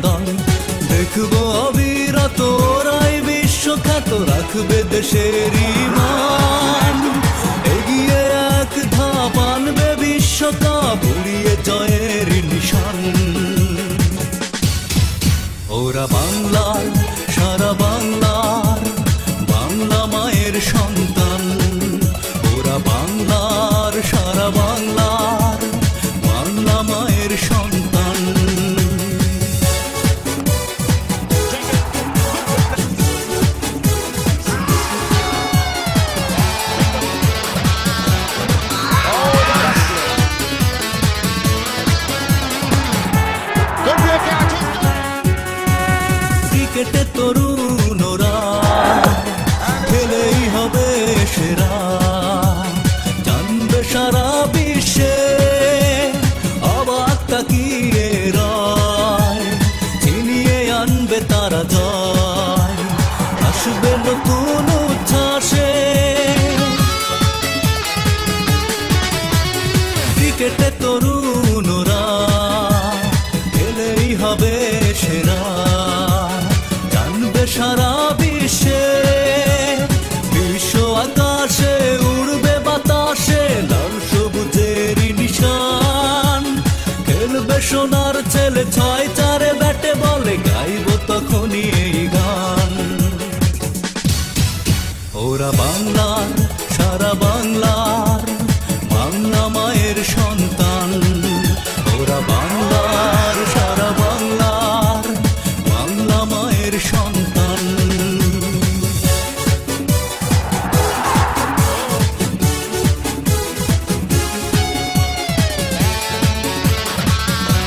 দল দেখবো অবিরত ওরাই বিশ্বখ্যাত রাখবে দেশের মান এগিয়ে এক ধাপ আনবে বিশ্বকাপ উড়িয়ে জয়ের নিশান ওরা বাংলার সারা বাংলার বাংলা মায়ের সন্তান ওরা বাংলার সারা বাংলার বাংলা মায়ের সন্তান ক্রিকেটে তরুণরা খেলেই হবে সেরা জানবে সারা বিশ্বে অবাক তাকিয়ে রায় ছিনিয়ে আনবে তারা জয় আসবে নতুন উচ্ছ্বাসে ক্রিকেটে তরুণরা খেলেই হবে সেরা সারা বিশ্বে বিশ্ব আকাশে উড়বে বাতাসে লাল সবুজের নিশান খেলবে সোনার ছেলে 6-4 ব্যাটে বলে গাইব তখনই এই গান ওরা বাংলার সারা বাংলার বাংলা মায়ের সন্তান ওরা বাংলার সারা বাংলার বাংলা মায়ের সন্তান